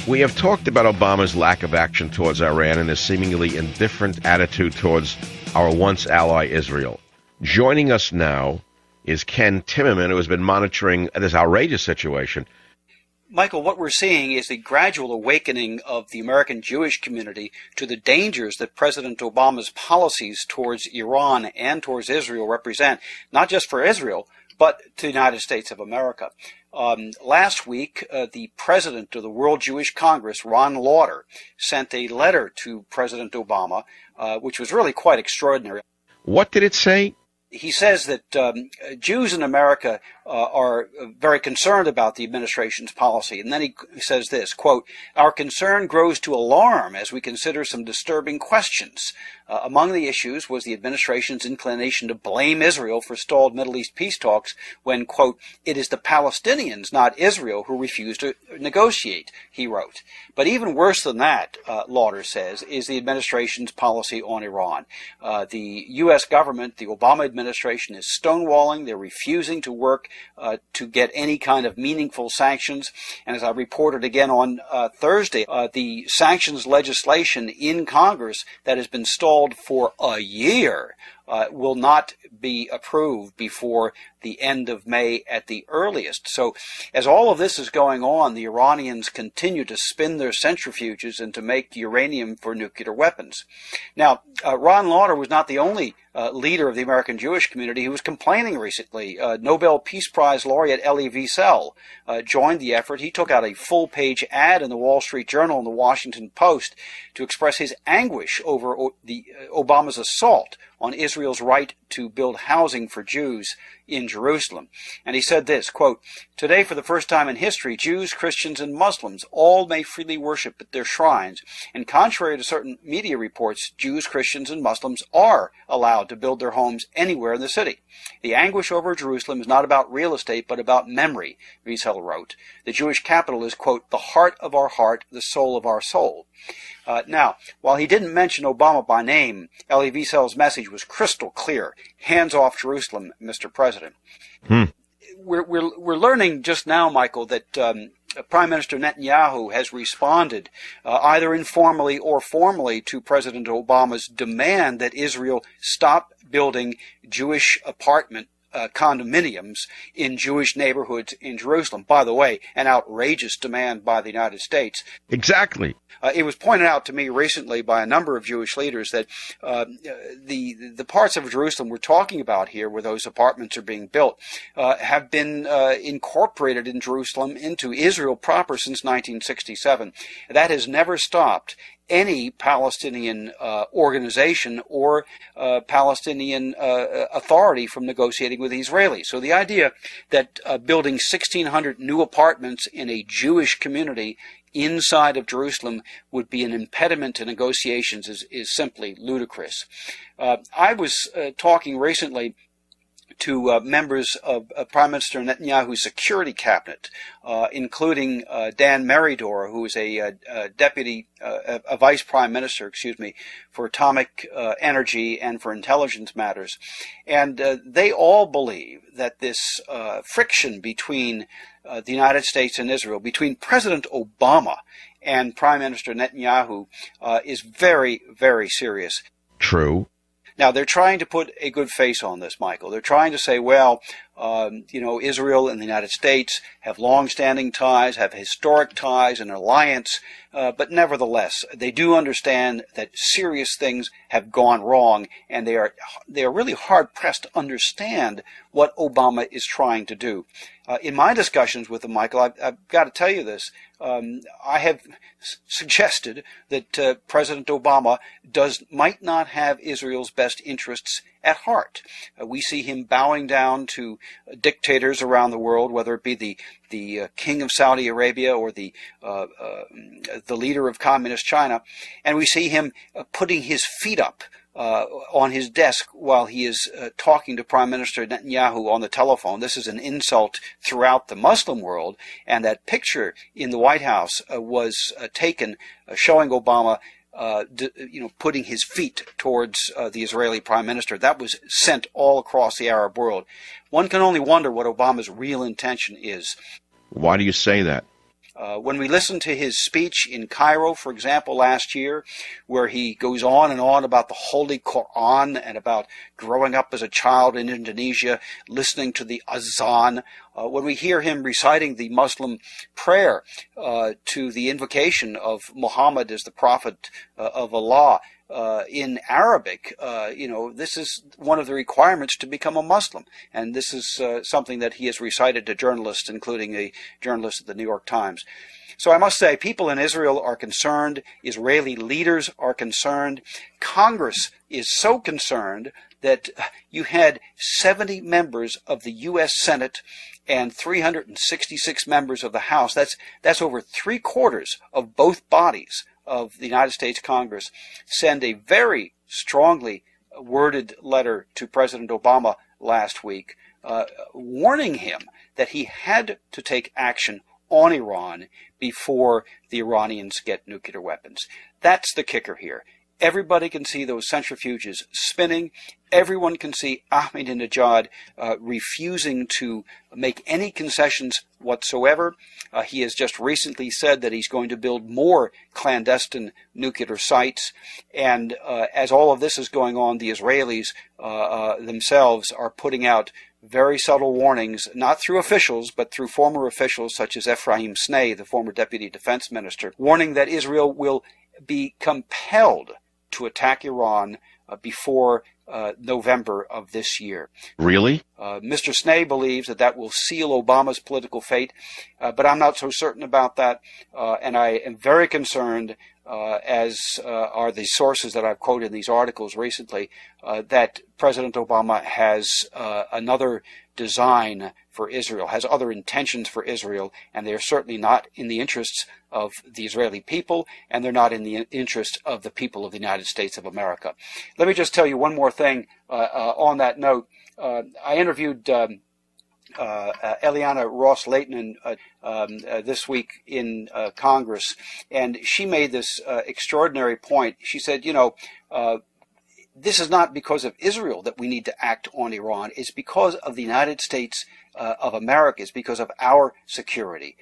We have talked about Obama's lack of action towards Iran and his seemingly indifferent attitude towards our once ally Israel. Joining us now is Ken Timmerman, who has been monitoring this outrageous situation. Michael, what we're seeing is the gradual awakening of the American Jewish community to the dangers that President Obama's policies towards Iran and towards Israel represent, not just for Israel, but to the United States of America. Last week, the president of the World Jewish Congress, Ron Lauder, sent a letter to President Obama, which was really quite extraordinary. What did it say? He says that Jews in America are very concerned about the administration's policy. And then he says this, quote, "Our concern grows to alarm as we consider some disturbing questions. Among the issues was the administration's inclination to blame Israel for stalled Middle East peace talks when, quote, it is the Palestinians, not Israel, who refuse to negotiate," he wrote. But even worse than that, Lauder says, is the administration's policy on Iran. The U.S. government, the Obama administration, is stonewalling. They're refusing to work to get any kind of meaningful sanctions. And as I reported again on Thursday, the sanctions legislation in Congress that has been stalled for a year will not be approved before the end of May at the earliest. So as all of this is going on, the Iranians continue to spin their centrifuges and to make uranium for nuclear weapons. Now, Ron Lauder was not the only leader of the American Jewish community who was complaining recently. Nobel Peace Prize laureate Elie Wiesel joined the effort. He took out a full-page ad in the Wall Street Journal and the Washington Post to express his anguish over Obama's assault on Israel's right to build housing for Jews in Jerusalem. And he said this, quote, "Today, for the first time in history, Jews, Christians, and Muslims all may freely worship at their shrines. And contrary to certain media reports, Jews, Christians, and Muslims are allowed to build their homes anywhere in the city. The anguish over Jerusalem is not about real estate, but about memory," Wiesel wrote. "The Jewish capital is, quote, the heart of our heart, the soul of our soul." Now, while he didn't mention Obama by name, Elie Wiesel's message was crystal clear. Hands off Jerusalem, Mr. President. We're learning just now, Michael, that Prime Minister Netanyahu has responded either informally or formally to President Obama's demand that Israel stop building Jewish apartment condominiums in Jewish neighborhoods in Jerusalem. By the way, an outrageous demand by the United States. Exactly. It was pointed out to me recently by a number of Jewish leaders that the parts of Jerusalem we're talking about here, where those apartments are being built, have been incorporated in Jerusalem into Israel proper since 1967. That has never stopped any Palestinian organization or Palestinian authority from negotiating with the Israelis. So the idea that building 1,600 new apartments in a Jewish community inside of Jerusalem would be an impediment to negotiations is simply ludicrous. I was talking recently to members of Prime Minister Netanyahu's security cabinet, including Dan Meridor, who is a vice prime minister, for atomic energy and for intelligence matters. And they all believe that this friction between the United States and Israel, between President Obama and Prime Minister Netanyahu, is very, very serious. True. Now, they're trying to put a good face on this, Michael. They're trying to say, well, Israel and the United States have long-standing ties, have historic ties, an alliance, but nevertheless, they do understand that serious things have gone wrong, and they are really hard-pressed to understand what Obama is trying to do. In my discussions with them, Michael, I've got to tell you this. I have suggested that President Obama might not have Israel's best interests at heart. We see him bowing down to dictators around the world, whether it be the king of Saudi Arabia or the leader of communist China, and we see him putting his feet up on his desk while he is talking to Prime Minister Netanyahu on the telephone. This is an insult throughout the Muslim world, and that picture in the White House was taken showing Obama putting his feet towards the Israeli Prime Minister. That was sent all across the Arab world. One can only wonder what Obama's real intention is. Why do you say that? When we listen to his speech in Cairo, for example, last year, where he goes on and on about the Holy Quran and about growing up as a child in Indonesia, listening to the azan, when we hear him reciting the Muslim prayer to the invocation of Muhammad as the prophet of Allah, in Arabic, this is one of the requirements to become a Muslim. And this is something that he has recited to journalists, including a journalist at the New York Times. So I must say, people in Israel are concerned. Israeli leaders are concerned. Congress is so concerned that you had 70 members of the U.S. Senate and 366 members of the House. That's over 3/4 of both bodies of the United States Congress send a very strongly worded letter to President Obama last week, warning him that he had to take action on Iran before the Iranians get nuclear weapons. That's the kicker here. Everybody can see those centrifuges spinning. Everyone can see Ahmadinejad refusing to make any concessions whatsoever. He has just recently said that he's going to build more clandestine nuclear sites. And as all of this is going on, the Israelis themselves are putting out very subtle warnings, not through officials, but through former officials such as Ephraim Snei, the former deputy defense minister, warning that Israel will be compelled to attack Iran before November of this year. Really? Mr. Sney believes that will seal Obama's political fate, but I'm not so certain about that, and I am very concerned, as are the sources that I've quoted in these articles recently, that President Obama has another design for Israel, has other intentions for Israel, and they are certainly not in the interests of the Israeli people, and they're not in the interest of the people of the United States of America. Let me just tell you one more thing on that note. I interviewed Eliana Ross-Layton this week in Congress, and she made this extraordinary point. She said, this is not because of Israel that we need to act on Iran. It's because of the United States of America. It's because of our security.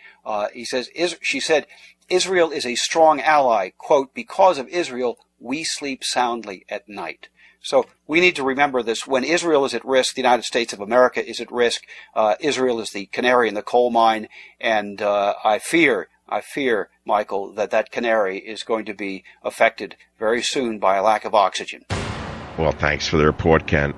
She said, Israel is a strong ally. Quote, because of Israel, we sleep soundly at night. So we need to remember this. When Israel is at risk, the United States of America is at risk. Israel is the canary in the coal mine, and I fear, Michael, that canary is going to be affected very soon by a lack of oxygen. Well, thanks for the report, Ken.